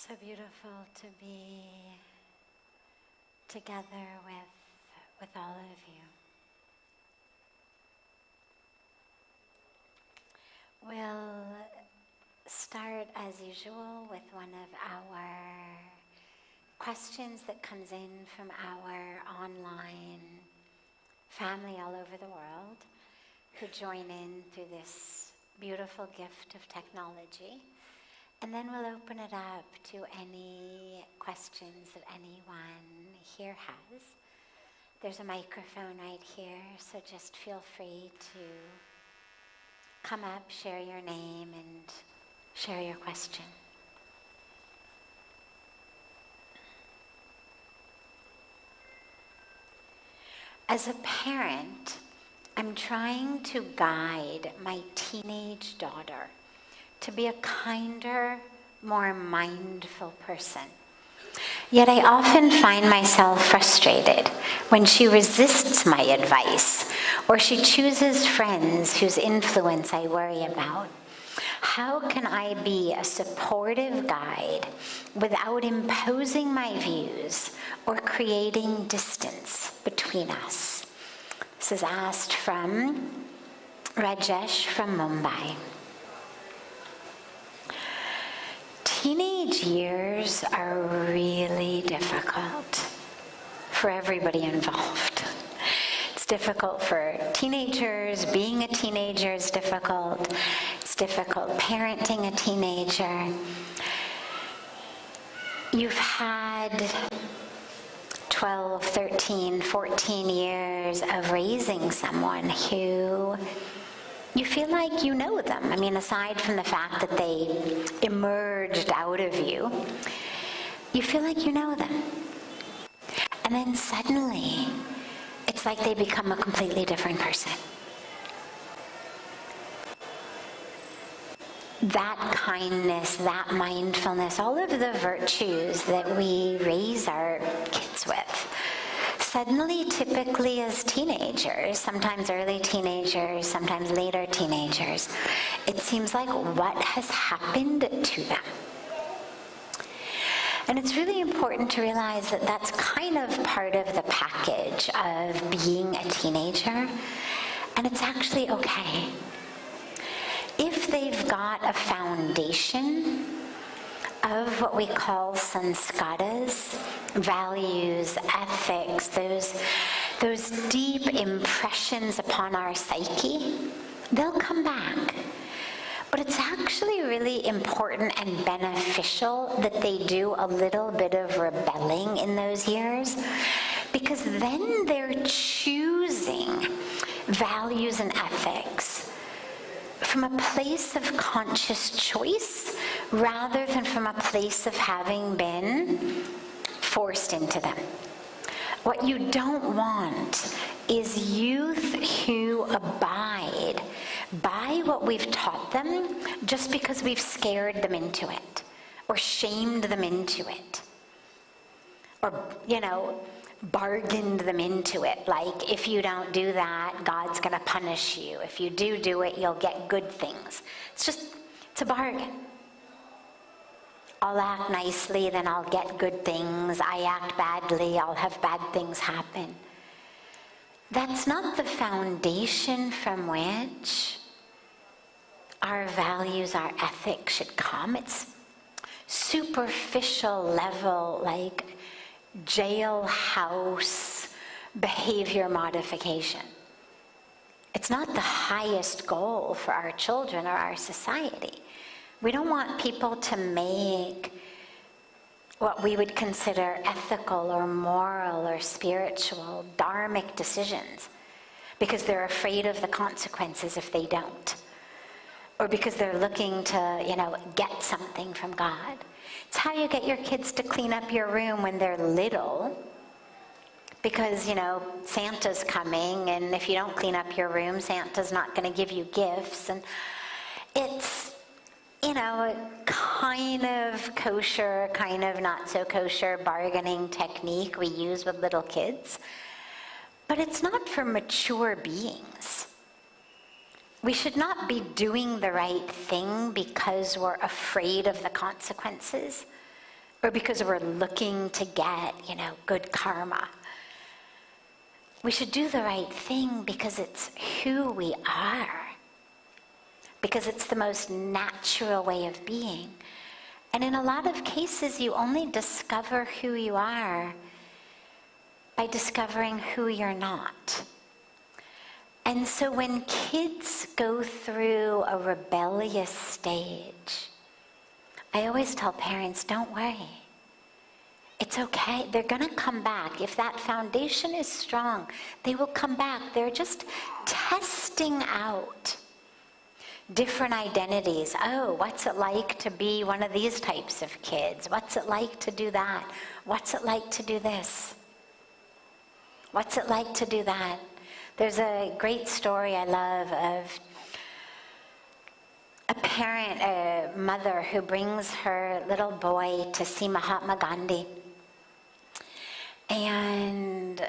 So beautiful to be together with all of you. We'll start as usual with one of our questions that comes in from our online family all over the world who join in through this beautiful gift of technology. And then we'll open it up to any questions that anyone here has. There's a microphone right here, so just feel free to come up, share your name, and share your question. As a parent, I'm trying to guide my teenage daughter to be a kinder, more mindful person. Yet I often find myself frustrated when she resists my advice or she chooses friends whose influence I worry about. How can I be a supportive guide without imposing my views or creating distance between us? This is asked from Rajesh from Mumbai. Teenage years are really difficult for everybody involved. It's difficult for teenagers. Being a teenager is difficult. It's difficult parenting a teenager. You've had 12, 13, 14 years of raising someone who you feel like you know them. I mean, aside from the fact that they emerged out of you, you feel like you know them. And then suddenly, it's like they become a completely different person. That kindness, that mindfulness, all of the virtues that we raise our kids with, suddenly, typically as teenagers, sometimes early teenagers, sometimes later teenagers, it seems like what has happened to them. And it's really important to realize that that's kind of part of the package of being a teenager, and it's actually okay. If they've got a foundation of what we call sanskaras, values, ethics, those deep impressions upon our psyche, they'll come back. But it's actually really important and beneficial that they do a little bit of rebelling in those years, because then they're choosing values and ethics from a place of conscious choice rather than from a place of having been forced into them. What you don't want is youth who abide by what we've taught them just because we've scared them into it or shamed them into it or, bargained them into it. Like, if you don't do that, God's going to punish you. If you do it, you'll get good things. It's a bargain. I'll act nicely, then I'll get good things. I act badly, I'll have bad things happen. That's not the foundation from which our values, our ethics should come. It's superficial level, like jailhouse behavior modification. It's not the highest goal for our children or our society. We don't want people to make what we would consider ethical or moral or spiritual, dharmic decisions because they're afraid of the consequences if they don't, or because they're looking to, get something from God. It's how you get your kids to clean up your room when they're little, because, Santa's coming, and if you don't clean up your room, Santa's not going to give you gifts. And it's, a kind of kosher, kind of not so kosher bargaining technique we use with little kids. But it's not for mature beings. We should not be doing the right thing because we're afraid of the consequences. or because we're looking to get, good karma. We should do the right thing because it's who we are, because it's the most natural way of being. And in a lot of cases, you only discover who you are by discovering who you're not. And so when kids go through a rebellious stage, I always tell parents, don't worry. It's okay. They're going to come back. If that foundation is strong, they will come back. They're just testing out different identities. Oh, what's it like to be one of these types of kids? What's it like to do that? What's it like to do this? What's it like to do that? There's a great story I love of a parent, a mother who brings her little boy to see Mahatma Gandhi. And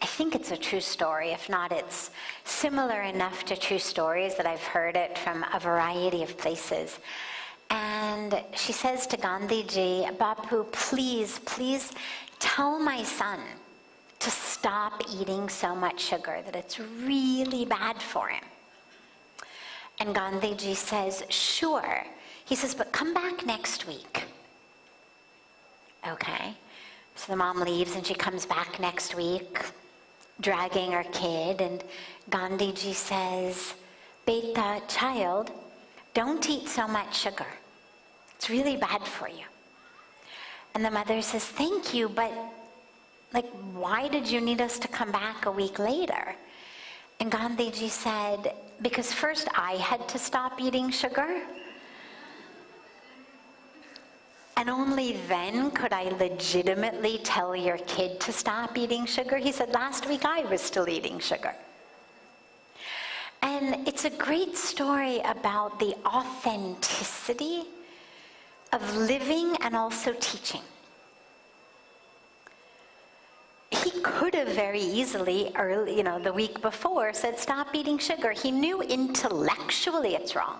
I think it's a true story. If not, it's similar enough to true stories that I've heard it from a variety of places. And she says to Gandhiji, Bapu, please tell my son to stop eating so much sugar, that it's really bad for him. And Gandhiji says, sure. He says, but come back next week. Okay. So the mom leaves and she comes back next week, dragging her kid, and Gandhiji says, Beta, child, don't eat so much sugar. It's really bad for you. And the mother says, thank you, but why did you need us to come back a week later? And Gandhiji said, because first I had to stop eating sugar, and only then could I legitimately tell your kid to stop eating sugar. He said, last week I was still eating sugar. And it's a great story about the authenticity of living and also teaching. He could have very easily, early, the week before, said, stop eating sugar. He knew intellectually it's wrong.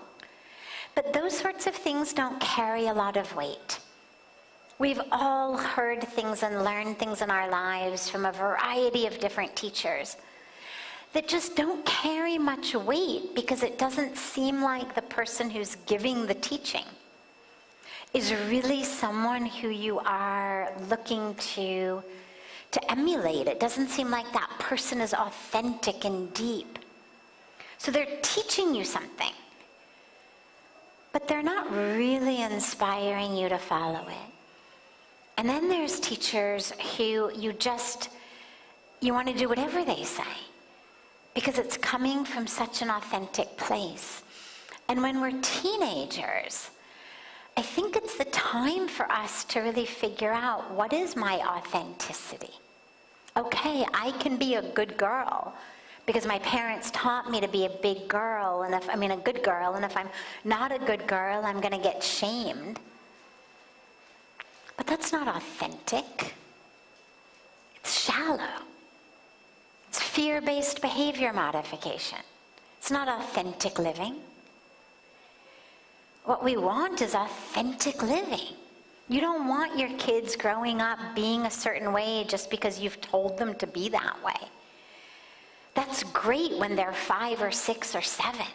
But those sorts of things don't carry a lot of weight. We've all heard things and learned things in our lives from a variety of different teachers that just don't carry much weight because it doesn't seem like the person who's giving the teaching is really someone who you are looking to emulate. It doesn't seem like that person is authentic and deep. So they're teaching you something, but they're not really inspiring you to follow it. And then there's teachers who you want to do whatever they say because it's coming from such an authentic place. And when we're teenagers, I think it's the time for us to really figure out, what is my authenticity? Okay, I can be a good girl because my parents taught me to be a big girl, and a good girl, and if I'm not a good girl, I'm going to get shamed. But that's not authentic. It's shallow. It's fear-based behavior modification. It's not authentic living. What we want is authentic living. You don't want your kids growing up being a certain way just because you've told them to be that way. That's great when they're 5 or 6 or 7.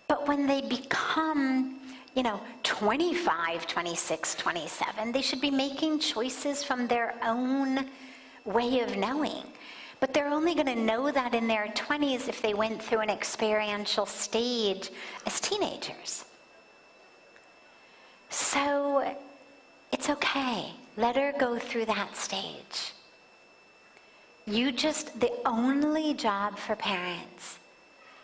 But when they become 25, 26, 27, they should be making choices from their own way of knowing. But they're only going to know that in their 20s if they went through an experiential stage as teenagers. So it's okay. Let her go through that stage. The only job for parents,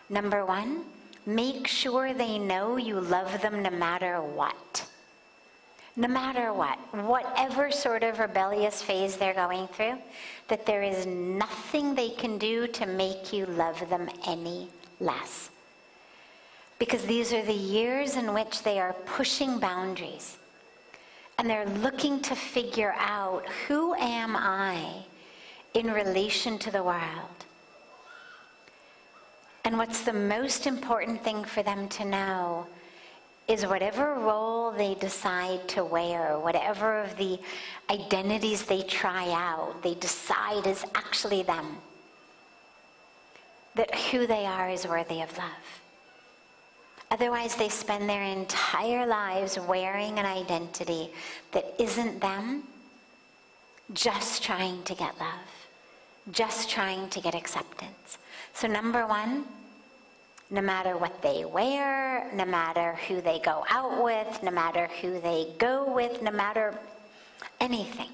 number 1, make sure they know you love them no matter what. No matter what, whatever sort of rebellious phase they're going through, that there is nothing they can do to make you love them any less. Because these are the years in which they are pushing boundaries. And they're looking to figure out, who am I in relation to the world? And what's the most important thing for them to know is whatever role they decide to wear, whatever of the identities they try out, they decide is actually them. That who they are is worthy of love. Otherwise, they spend their entire lives wearing an identity that isn't them, just trying to get love, just trying to get acceptance. So number one, no matter what they wear, no matter who they go out with, no matter who they go with, no matter anything,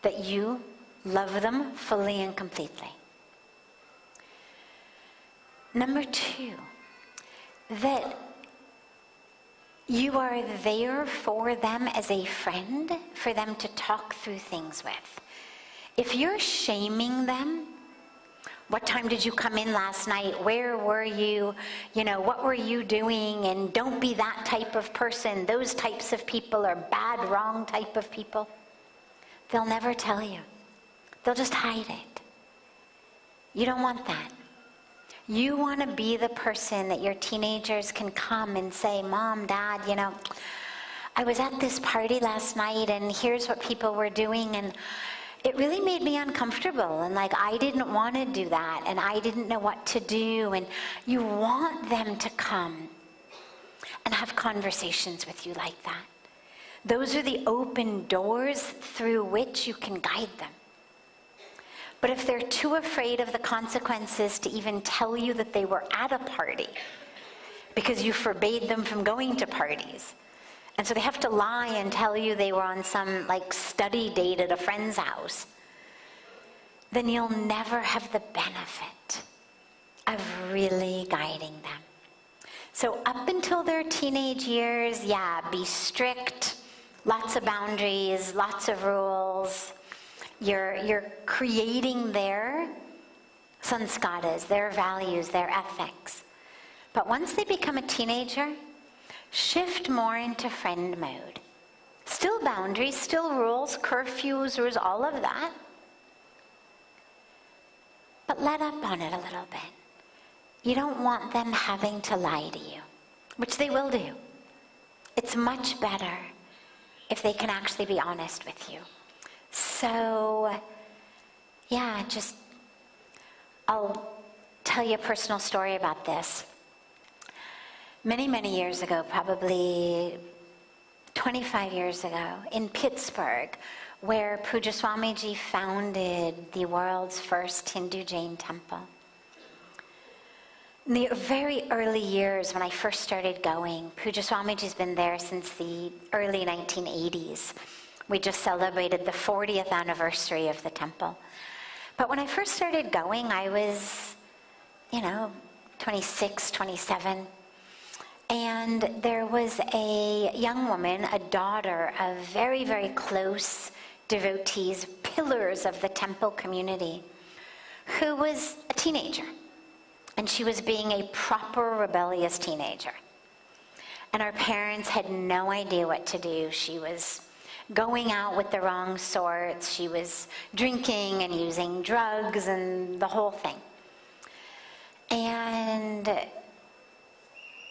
that you love them fully and completely. Number two, that you are there for them as a friend, for them to talk through things with. If you're shaming them, what time did you come in last night? Where were you? You know, what were you doing? And don't be that type of person. Those types of people are bad, wrong type of people. They'll never tell you. They'll just hide it. You don't want that. You want to be the person that your teenagers can come and say, Mom, Dad, you know, I was at this party last night and here's what people were doing and it really made me uncomfortable, and like I didn't want to do that, and I didn't know what to do, and you want them to come and have conversations with you like that. Those are the open doors through which you can guide them. But if they're too afraid of the consequences to even tell you that they were at a party because you forbade them from going to parties, and so they have to lie and tell you they were on some like study date at a friend's house, then you'll never have the benefit of really guiding them. So up until their teenage years, yeah, be strict, lots of boundaries, lots of rules. You're creating their sanskaras, their values, their ethics. But once they become a teenager, shift more into friend mode. Still boundaries, still rules, curfews, rules, all of that. But let up on it a little bit. You don't want them having to lie to you, which they will do. It's much better if they can actually be honest with you. So, yeah, I'll tell you a personal story about this. Many, many years ago, probably 25 years ago, in Pittsburgh, where Pujya Swamiji founded the world's first Hindu Jain temple. In the very early years when I first started going, Pujya Swamiji's been there since the early 1980s. We just celebrated the 40th anniversary of the temple. But when I first started going, I was, 26, 27. And there was a young woman, a daughter of very, very close devotees, pillars of the temple community, who was a teenager. And she was being a proper rebellious teenager. And our parents had no idea what to do. She was going out with the wrong sorts. She was drinking and using drugs and the whole thing. And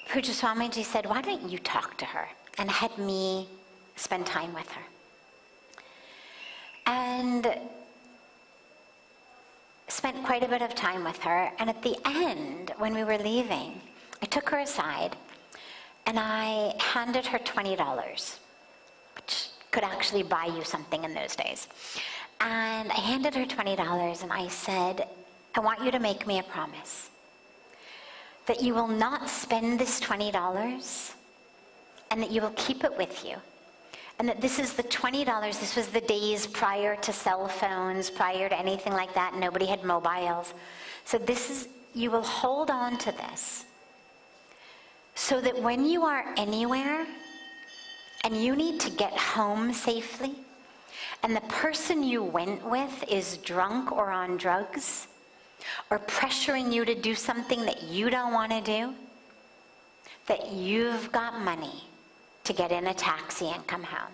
Pujya Swamiji said, why don't you talk to her? And had me spend time with her. And spent quite a bit of time with her. And at the end, when we were leaving, I took her aside and I handed her $20, which could actually buy you something in those days. And I handed her $20 and I said, I want you to make me a promise that you will not spend this $20 and that you will keep it with you. And that this is the $20, this was the days prior to cell phones, prior to anything like that. Nobody had mobiles. So you will hold on to this so that when you are anywhere and you need to get home safely, and the person you went with is drunk or on drugs, or pressuring you to do something that you don't want to do, that you've got money to get in a taxi and come home.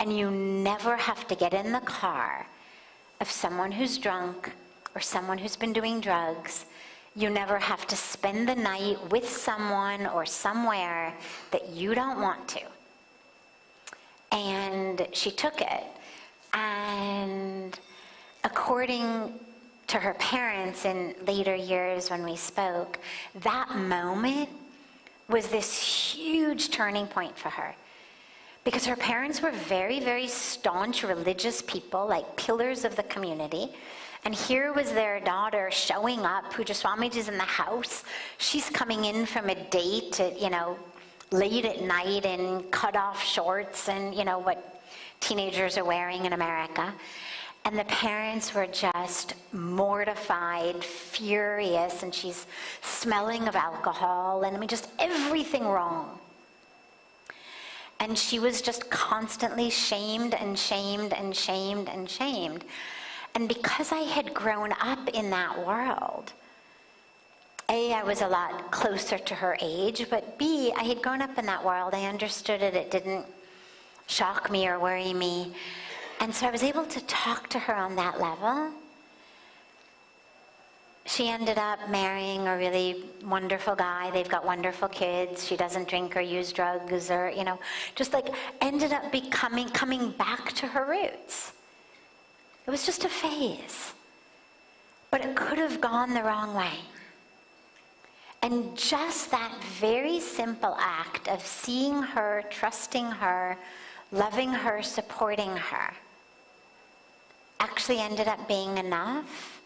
And you never have to get in the car of someone who's drunk or someone who's been doing drugs You never have to spend the night with someone or somewhere that you don't want to. And she took it. And according to her parents in later years when we spoke, that moment was this huge turning point for her. Because her parents were very, very staunch religious people, like pillars of the community. And here was their daughter showing up. Pujya Swamiji's in the house. She's coming in from a date at, late at night in cut-off shorts and, what teenagers are wearing in America. And the parents were just mortified, furious, and she's smelling of alcohol, and just everything wrong. And she was just constantly shamed and shamed and shamed and shamed. And because I had grown up in that world, A, I was a lot closer to her age, but B, I had grown up in that world. I understood it. It didn't shock me or worry me. And so I was able to talk to her on that level. She ended up marrying a really wonderful guy. They've got wonderful kids. She doesn't drink or use drugs or, just like ended up coming back to her roots. It was just a phase. But it could have gone the wrong way. And just that very simple act of seeing her, trusting her, loving her, supporting her, actually ended up being enough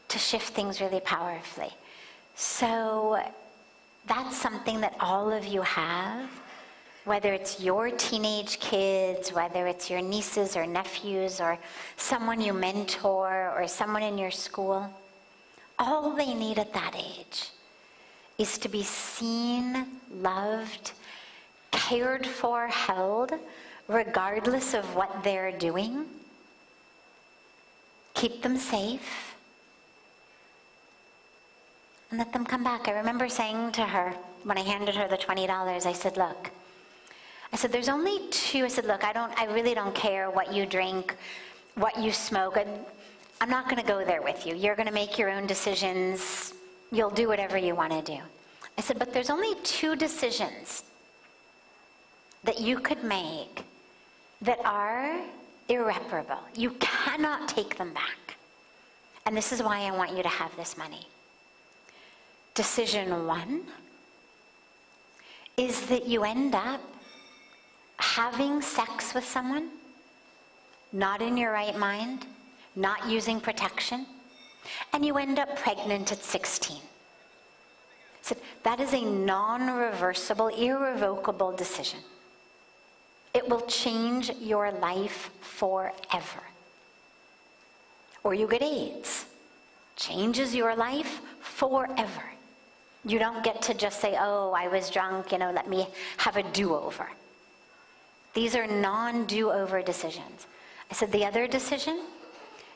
to shift things really powerfully. So that's something that all of you have, whether it's your teenage kids, whether it's your nieces or nephews or someone you mentor or someone in your school. All they need at that age is to be seen, loved, cared for, held, regardless of what they're doing. Keep them safe and let them come back. I remember saying to her when I handed her the $20, I said, look, there's only two. I said, look, I really don't care what you drink, what you smoke. I'm not going to go there with you. You're going to make your own decisions. You'll do whatever you want to do. I said, but there's only two decisions that you could make that are irreparable. You cannot take them back. And this is why I want you to have this money. Decision one is that you end up having sex with someone, not in your right mind, not using protection, and you end up pregnant at 16. So that is a non-reversible, irrevocable decision. It will change your life forever. Or you get AIDS. Changes your life forever. You don't get to just say, oh, I was drunk, let me have a do-over. These are non-do-over decisions. I said the other decision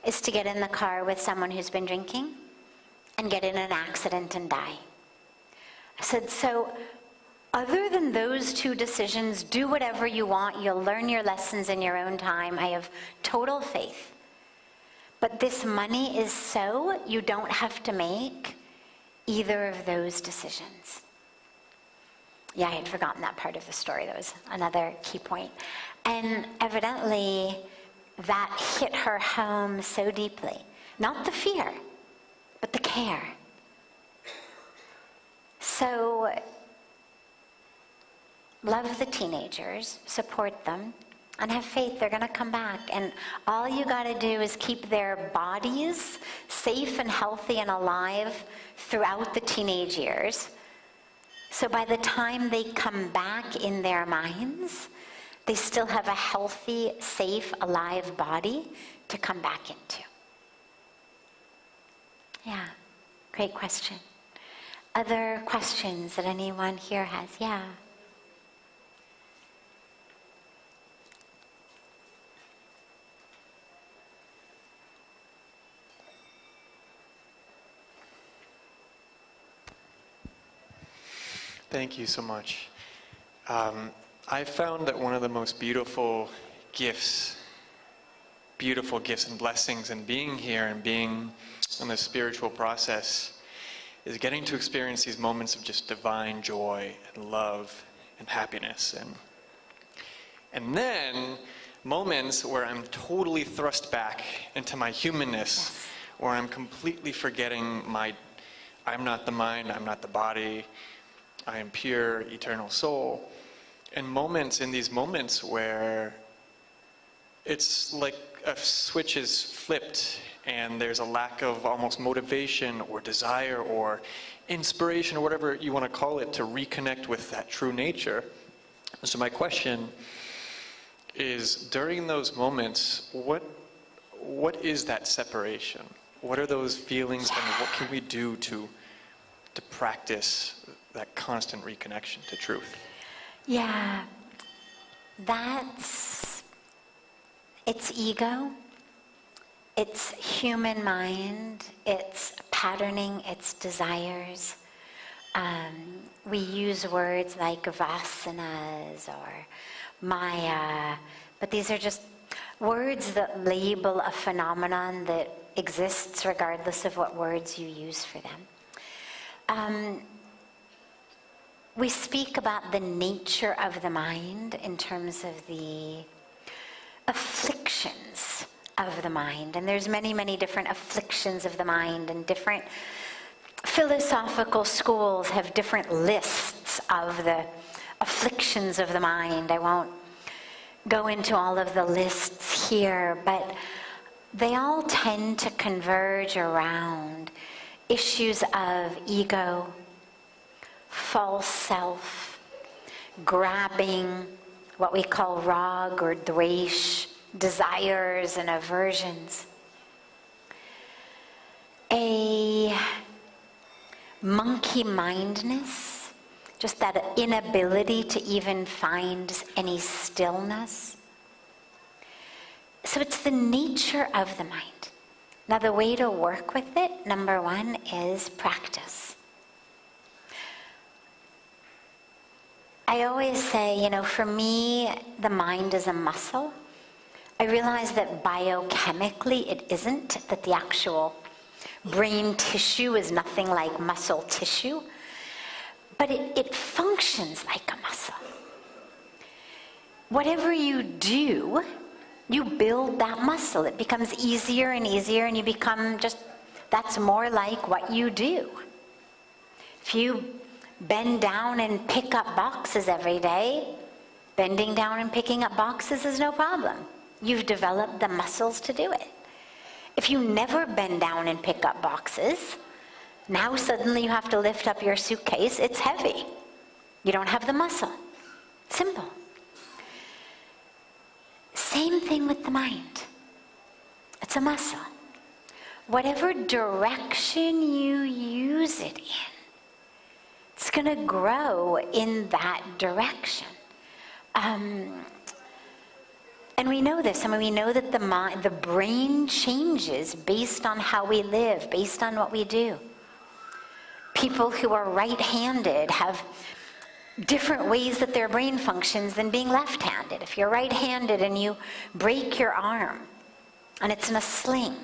is to get in the car with someone who's been drinking and get in an accident and die. I said, so other than those two decisions, do whatever you want. You'll learn your lessons in your own time. I have total faith. But this money is so you don't have to make either of those decisions. Yeah, I had forgotten that part of the story. That was another key point. And evidently, that hit her home so deeply. Not the fear, but the care. So, love the teenagers, support them, and have faith they're going to come back. And all you got to do is keep their bodies safe and healthy and alive throughout the teenage years. So by the time they come back in their minds, they still have a healthy, safe, alive body to come back into. Yeah, great question. Other questions that anyone here has? Yeah. Thank you so much. I found that one of the most beautiful gifts and blessings in being here and being in the spiritual process is getting to experience these moments of just divine joy and love and happiness. And then moments where I'm totally thrust back into my humanness, where I'm completely forgetting I'm not the mind, I'm not the body, I am pure, eternal soul. And in these moments where it's like a switch is flipped and there's a lack of almost motivation or desire or inspiration or whatever you want to call it to reconnect with that true nature. So my question is, during those moments, what is that separation? What are those feelings, and what can we do to practice that constant reconnection to truth? Yeah, it's ego, it's human mind, it's patterning, it's desires. We use words like vasanas or Maya, but these are just words that label a phenomenon that exists regardless of what words you use for them. We speak about the nature of the mind in terms of the afflictions of the mind, and there's many, many different afflictions of the mind, and different philosophical schools have different lists of the afflictions of the mind. I won't go into all of the lists here, but they all tend to converge around issues of ego, false self, grabbing, what we call rag or dvesh, desires and aversions. A monkey-mindedness, just that inability to even find any stillness. So it's the nature of the mind. Now the way to work with it, number one, is practice. I always say, for me, the mind is a muscle. I realize that biochemically it isn't, that the actual brain tissue is nothing like muscle tissue, but it functions like a muscle. Whatever you do, you build that muscle. It becomes easier and easier, and you become that's more like what you do. If you bend down and pick up boxes every day, bending down and picking up boxes is no problem. You've developed the muscles to do it. If you never bend down and pick up boxes, now suddenly you have to lift up your suitcase, it's heavy. You don't have the muscle. Simple. Same thing with the mind. It's a muscle. Whatever direction you use it in, it's going to grow in that direction. And we know this. We know that the brain changes based on how we live, based on what we do. People who are right-handed have different ways that their brain functions than being left-handed. If you're right-handed and you break your arm and it's in a sling,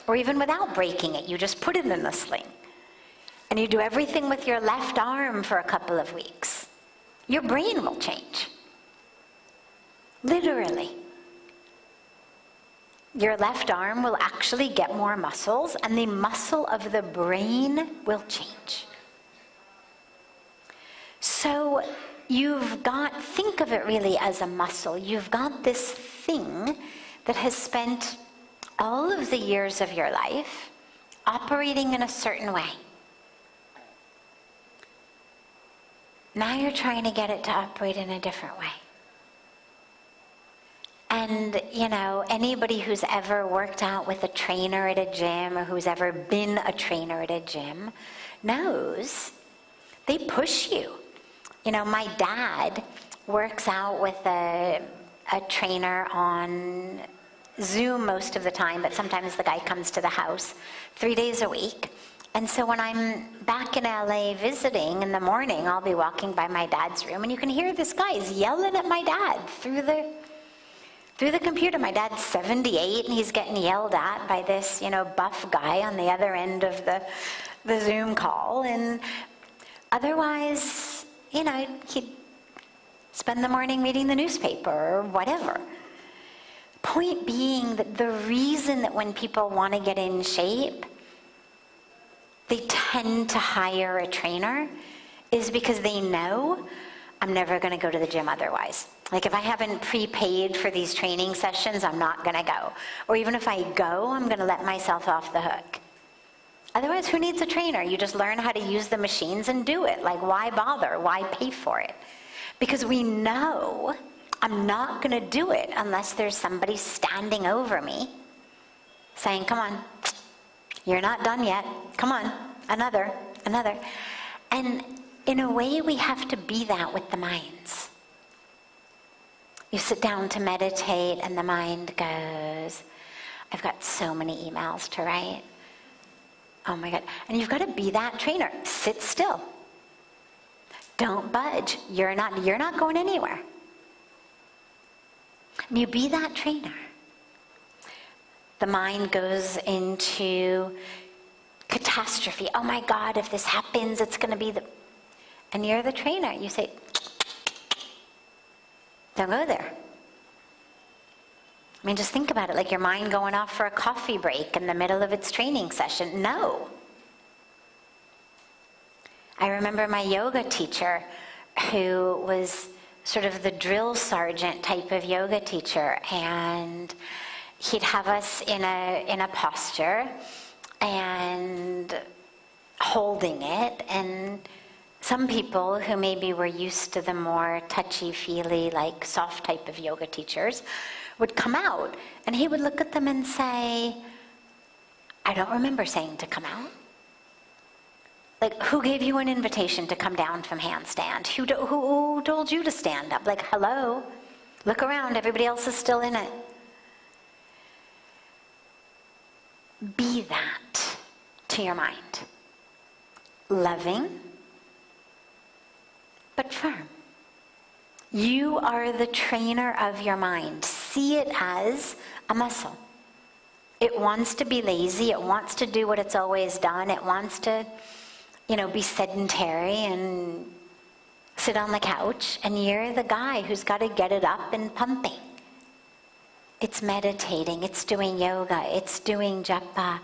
or even without breaking it, you just put it in a sling, and you do everything with your left arm for a couple of weeks, your brain will change. Literally. Your left arm will actually get more muscles, and the muscle of the brain will change. So think of it really as a muscle. You've got this thing that has spent all of the years of your life operating in a certain way. Now you're trying to get it to operate in a different way. And, anybody who's ever worked out with a trainer at a gym, or who's ever been a trainer at a gym, knows they push you. My dad works out with a trainer on Zoom most of the time, but sometimes the guy comes to the house 3 days a week. And so when I'm back in LA visiting in the morning, I'll be walking by my dad's room, and you can hear this guy is yelling at my dad through through the computer. My dad's 78 and he's getting yelled at by this, buff guy on the other end of the Zoom call. And otherwise, he'd spend the morning reading the newspaper or whatever. Point being that the reason that when people want to get in shape, they tend to hire a trainer is because they know I'm never going to go to the gym otherwise. Like if I haven't prepaid for these training sessions, I'm not going to go. Or even if I go, I'm going to let myself off the hook. Otherwise, who needs a trainer? You just learn how to use the machines and do it. Like why bother? Why pay for it? Because we know I'm not going to do it unless there's somebody standing over me saying, come on, you're not done yet. Come on, another. And in a way, we have to be that with the minds. You sit down to meditate and the mind goes, I've got so many emails to write. Oh my God. And you've got to be that trainer. Sit still. Don't budge. You're not going anywhere. And you be that trainer. The mind goes into catastrophe. Oh my God, if this happens, it's going to be And you're the trainer. You say, don't go there. I mean, just think about it, like your mind going off for a coffee break in the middle of its training session. No. I remember my yoga teacher, who was sort of the drill sergeant type of yoga teacher, and he'd have us in a posture and holding it, and some people who maybe were used to the more touchy-feely, like soft type of yoga teachers would come out, and he would look at them and say, I don't remember saying to come out. Like, who gave you an invitation to come down from handstand? Who told you to stand up? Like, hello? Look around, everybody else is still in it. Be that to your mind. Loving, but firm. You are the trainer of your mind. See it as a muscle. It wants to be lazy. It wants to do what it's always done. It wants to, be sedentary and sit on the couch. And you're the guy who's got to get it up and pumping. It's meditating. It's doing yoga. It's doing japa.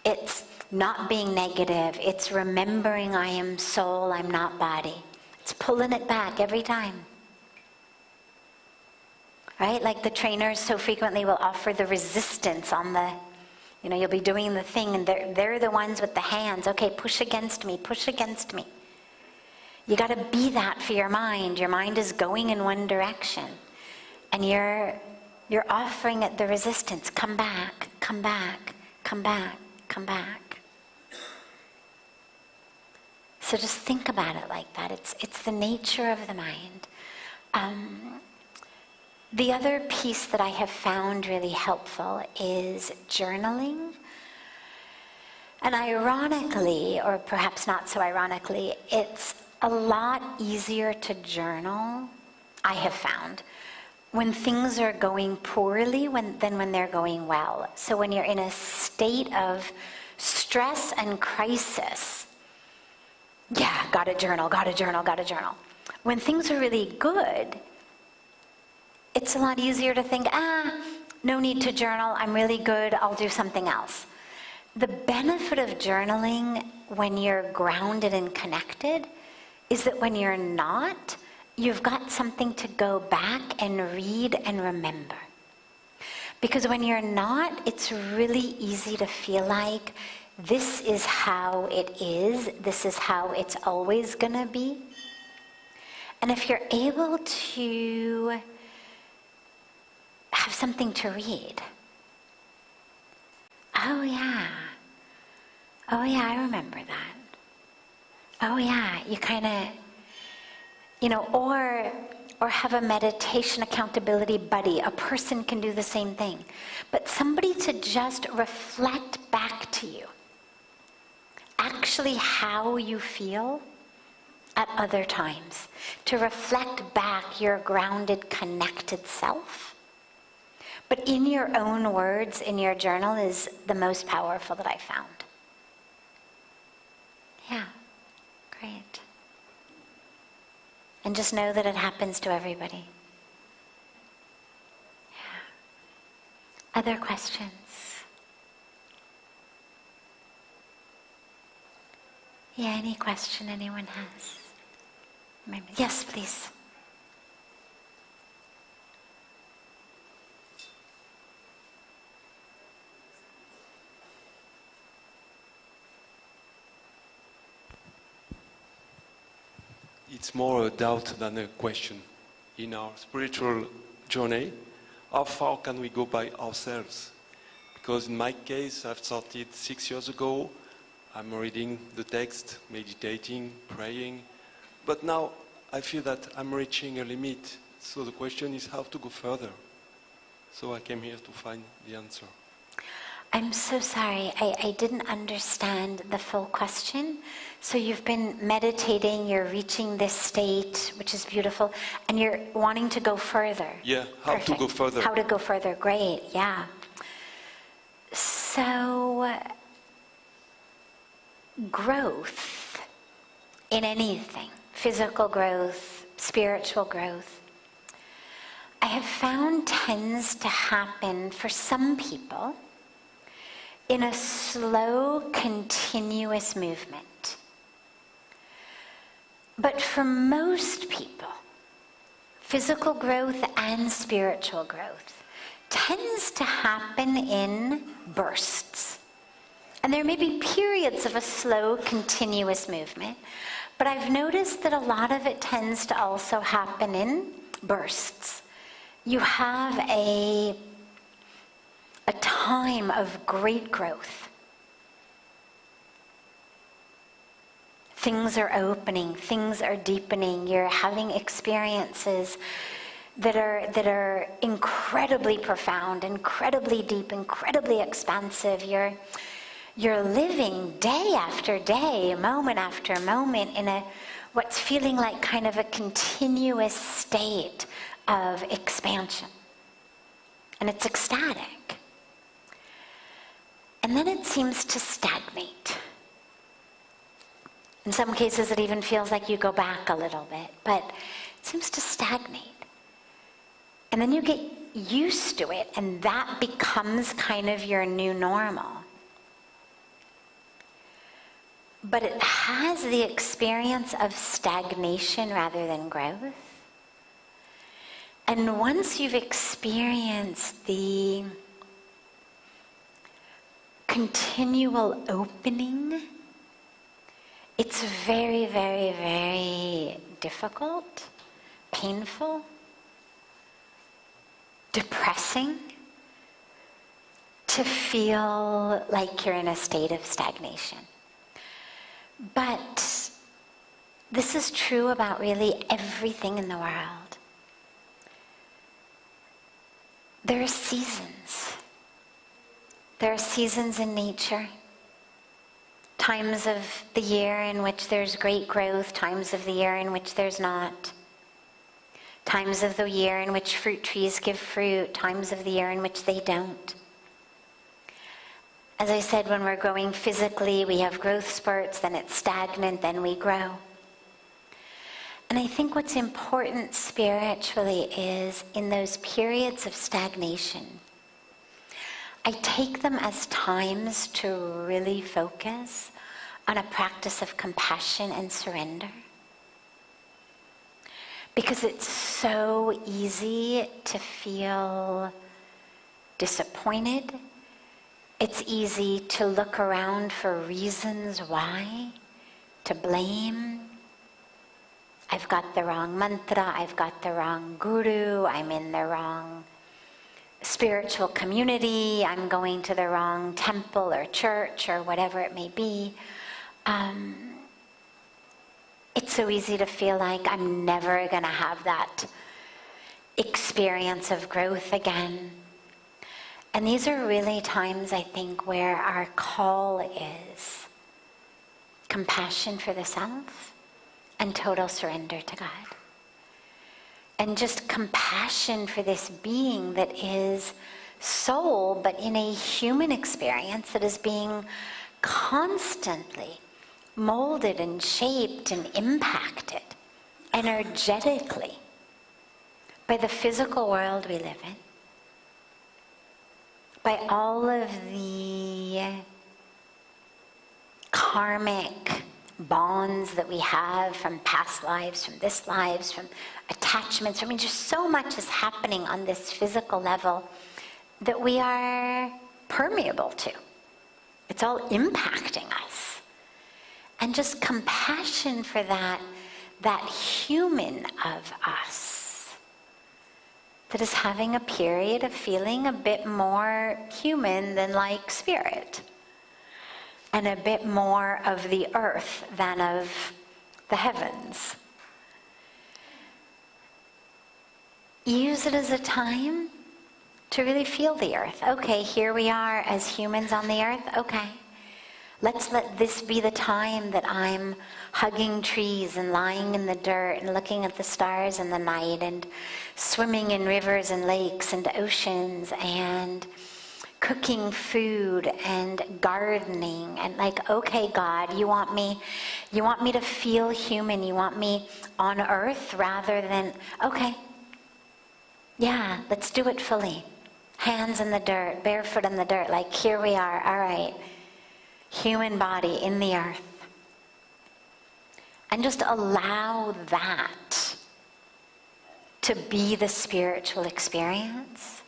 It's not being negative. It's remembering I am soul, I'm not body. It's pulling it back every time. Right? Like the trainers so frequently will offer the resistance on the, you'll be doing the thing and they're the ones with the hands. Okay, push against me, push against me. You got to be that for your mind. Your mind is going in one direction. And you're offering it the resistance. Come back, come back, come back, come back. So just think about it like that. It's the nature of the mind. The other piece that I have found really helpful is journaling. And ironically, or perhaps not so ironically, it's a lot easier to journal, I have found, when things are going poorly than when they're going well. So when you're in a state of stress and crisis, yeah, gotta journal. When things are really good, it's a lot easier to think, no need to journal, I'm really good, I'll do something else. The benefit of journaling when you're grounded and connected is that when you're not, you've got something to go back and read and remember. Because when you're not, it's really easy to feel like this is how it is, this is how it's always gonna be. And if you're able to have something to read, oh yeah, I remember that. Oh yeah, you kind of, or have a meditation accountability buddy. A person can do the same thing. But somebody to just reflect back to you actually how you feel at other times. To reflect back your grounded, connected self. But in your own words, in your journal, is the most powerful that I found. Yeah, great. And just know that it happens to everybody. Yeah. Other questions? Yeah, any question anyone has? Maybe. Yes, please. It's more a doubt than a question. In our spiritual journey, how far can we go by ourselves? Because in my case, I've started 6 years ago. I'm reading the text, meditating, praying. But now I feel that I'm reaching a limit. So the question is how to go further. So I came here to find the answer. I'm so sorry, I didn't understand the full question. So you've been meditating, you're reaching this state, which is beautiful, and you're wanting to go further. Yeah, how Perfect. to go further. How to go further, great, yeah. So, growth in anything, physical growth, spiritual growth, I have found tends to happen for some people in a slow, continuous movement. But for most people, physical growth and spiritual growth tends to happen in bursts. And there may be periods of a slow, continuous movement, but I've noticed that a lot of it tends to also happen in bursts. You have a time of great growth. Things are opening, things are deepening, you're having experiences that are incredibly profound, incredibly deep, incredibly expansive. You're living day after day, moment after moment in what's feeling like kind of a continuous state of expansion. And it's ecstatic. And then it seems to stagnate. In some cases, it even feels like you go back a little bit, but it seems to stagnate. And then you get used to it, and that becomes kind of your new normal. But it has the experience of stagnation rather than growth. And once you've experienced the continual opening, it's very, very, very difficult, painful, depressing to feel like you're in a state of stagnation. But this is true about really everything in the world. There are seasons. There are seasons in nature. Times of the year in which there's great growth, times of the year in which there's not. Times of the year in which fruit trees give fruit, times of the year in which they don't. As I said, when we're growing physically, we have growth spurts, then it's stagnant, then we grow. And I think what's important spiritually is in those periods of stagnation, I take them as times to really focus on a practice of compassion and surrender. Because it's so easy to feel disappointed. It's easy to look around for reasons why, to blame. I've got the wrong mantra, I've got the wrong guru, I'm in the wrong spiritual community, I'm going to the wrong temple or church or whatever it may be. It's so easy to feel like I'm never going to have that experience of growth again. And these are really times, I think, where our call is compassion for the self and total surrender to God. And just compassion for this being that is soul, but in a human experience that is being constantly molded and shaped and impacted energetically by the physical world we live in, by all of the karmic bonds that we have from past lives, from this lives, from attachments. I mean, just so much is happening on this physical level that we are permeable to. It's all impacting us. And just compassion for that human of us that is having a period of feeling a bit more human than like spirit, and a bit more of the earth than of the heavens. Use it as a time to really feel the earth. Okay, here we are as humans on the earth. Okay, let's let this be the time that I'm hugging trees and lying in the dirt and looking at the stars in the night and swimming in rivers and lakes and oceans and cooking food and gardening, and like, okay, God, you want me to feel human, you want me on earth rather than, okay, yeah, let's do it fully. Hands in the dirt, barefoot in the dirt, like here we are, all right, human body in the earth. And just allow that to be the spiritual experience,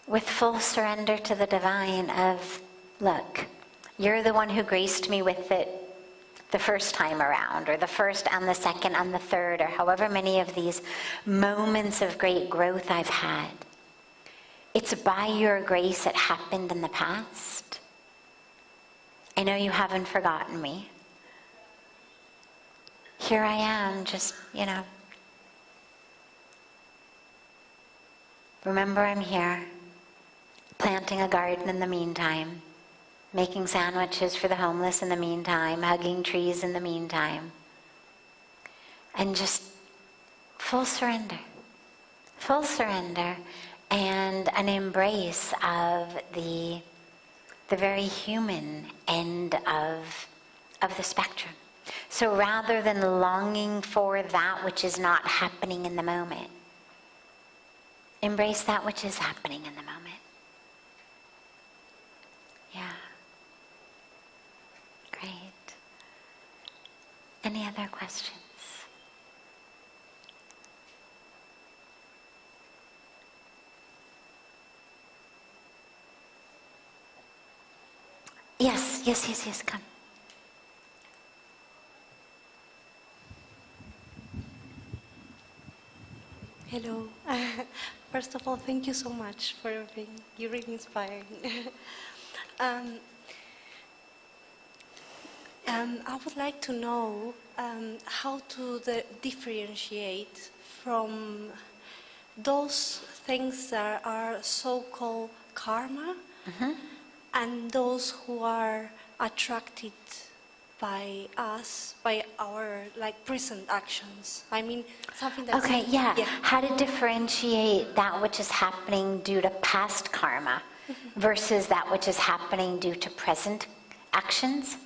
with full surrender to the divine of, look, you're the one who graced me with it the first time around, or the first and the second and the third, or however many of these moments of great growth I've had. It's by your grace it happened in the past. I know you haven't forgotten me. Here I am, just, remember I'm here. Planting a garden in the meantime, making sandwiches for the homeless in the meantime, hugging trees in the meantime, and just full surrender, and an embrace of the very human end of the spectrum. So rather than longing for that which is not happening in the moment, embrace that which is happening in the moment. Yeah. Great. Any other questions? Yes, come. Hello. First of all, thank you so much for everything. You're really inspiring. I would like to know how to differentiate from those things that are so-called karma, and those who are attracted by us, by our present actions. I mean, something that's... Okay, yeah. How to differentiate that which is happening due to past karma versus that which is happening due to present actions?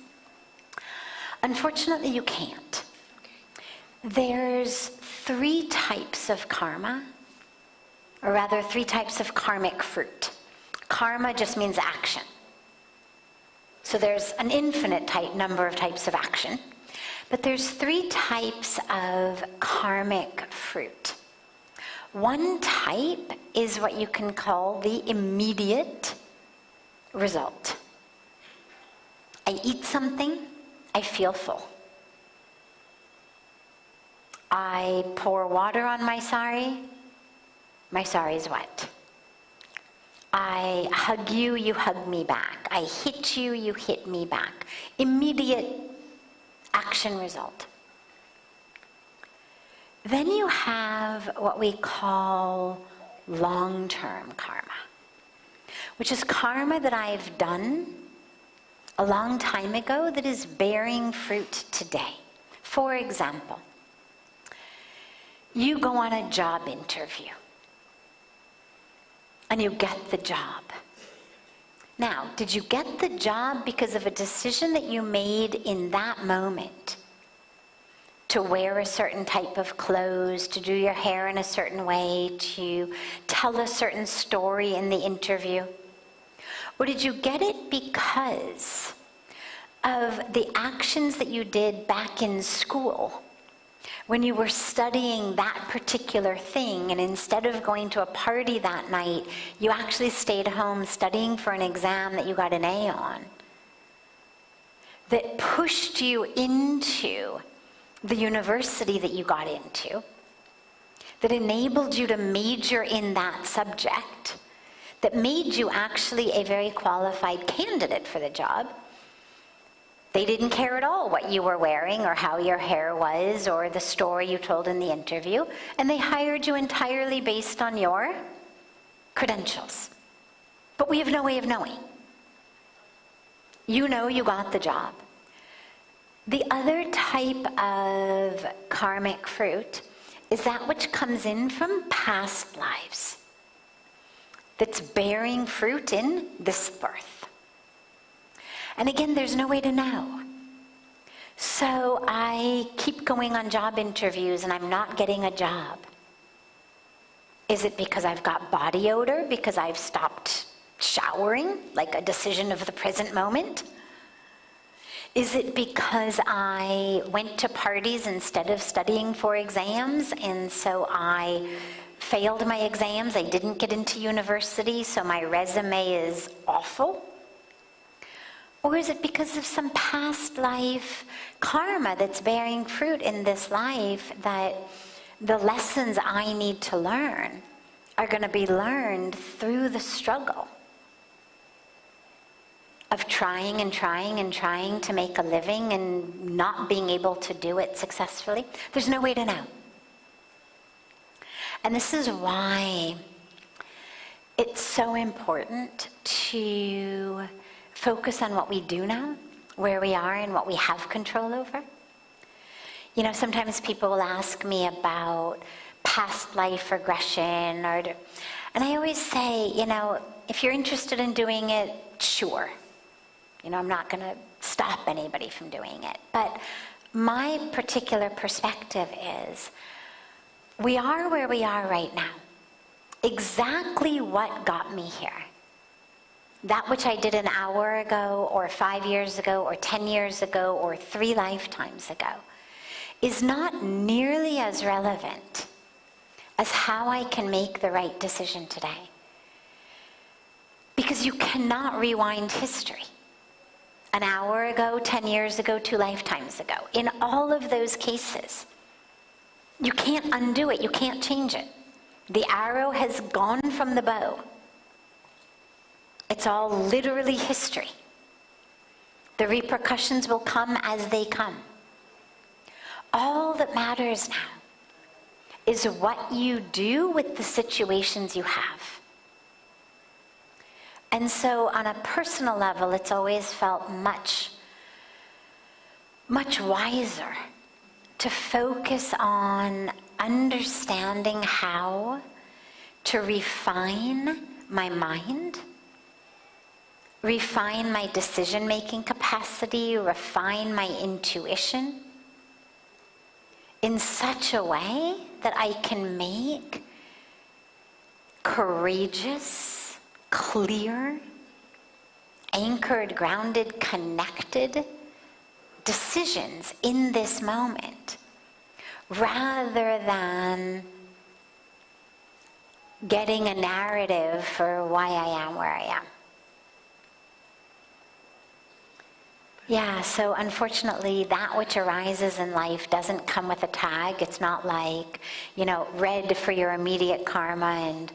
Unfortunately, you can't. There's 3 types of karma, or rather 3 types of karmic fruit. Karma just means action. So there's an infinite number of types of action, but there's 3 types of karmic fruit. One type is what you can call the immediate result. I eat something, I feel full. I pour water on my sari is wet. I hug you, you hug me back. I hit you, you hit me back. Immediate action result. Then you have what we call long-term karma, which is karma that I've done a long time ago that is bearing fruit today. For example, You go on a job interview and you get the job. Now, did you get the job because of a decision that you made in that moment to wear a certain type of clothes, to do your hair in a certain way, to tell a certain story in the interview? Or did you get it because of the actions that you did back in school when you were studying that particular thing, and instead of going to a party that night, you actually stayed home studying for an exam that you got an A on, that pushed you into the university that you got into, that enabled you to major in that subject, that made you actually a very qualified candidate for the job. They didn't care at all what you were wearing or how your hair was or the story you told in the interview, and they hired you entirely based on your credentials. But we have no way of knowing. You know you got the job. The other type of karmic fruit is that which comes in from past lives, that's bearing fruit in this birth. And again, there's no way to know. So I keep going on job interviews and I'm not getting a job. Is it because I've got body odor? Because I've stopped showering, like a decision of the present moment? Is it because I went to parties instead of studying for exams, and so I failed my exams, I didn't get into university, so my resume is awful? Or is it because of some past life karma that's bearing fruit in this life, that the lessons I need to learn are going to be learned through the struggle of trying and trying and trying to make a living and not being able to do it successfully? There's no way to know. And this is why it's so important to focus on what we do know, where we are and what we have control over. You know, sometimes people will ask me about past life regression, and I always say, you know, if you're interested in doing it, sure. You know, I'm not going to stop anybody from doing it. But my particular perspective is, we are where we are right now. Exactly what got me here, that which I did an hour ago, or 5 years ago, or 10 years ago, or 3 lifetimes ago, is not nearly as relevant as how I can make the right decision today. Because you cannot rewind history. An hour ago, 10 years ago, 2 lifetimes ago. In all of those cases, you can't undo it, you can't change it. The arrow has gone from the bow. It's all literally history. The repercussions will come as they come. All that matters now is what you do with the situations you have. And so on a personal level, it's always felt much, much wiser to focus on understanding how to refine my mind, refine my decision-making capacity, refine my intuition in such a way that I can make courageous, clear, anchored, grounded, connected decisions in this moment, rather than getting a narrative for why I am where I am. Yeah, so unfortunately, that which arises in life doesn't come with a tag. It's not like, you know, red for your immediate karma, and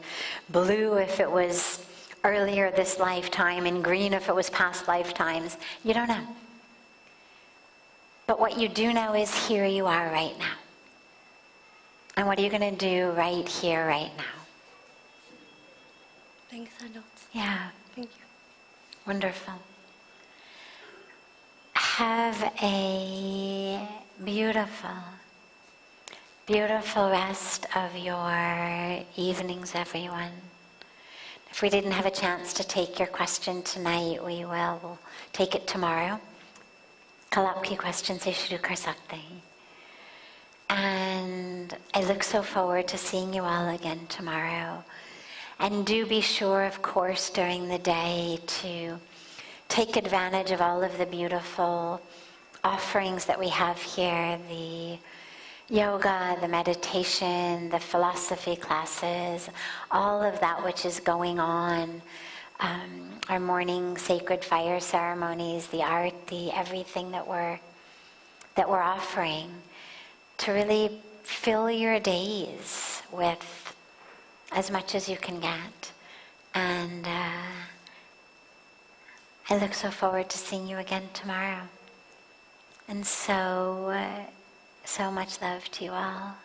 blue if it was earlier this lifetime, and green if it was past lifetimes. You don't know. But what you do know is here you are right now. And what are you going to do right here, right now? Thanks a lot. Yeah. Thank you. Wonderful. Have a beautiful Beautiful rest of your evenings, everyone. If we didn't have a chance to take your question tonight, we will take it tomorrow. Kal aapki question se shuru kar sakte hain. And I look so forward to seeing you all again tomorrow. And do be sure, of course, during the day to take advantage of all of the beautiful offerings that we have here, the yoga, the meditation, the philosophy classes, all of that which is going on, our morning sacred fire ceremonies, the art, everything that we're offering, to really fill your days with as much as you can get. And I look so forward to seeing you again tomorrow. And so much love to you all.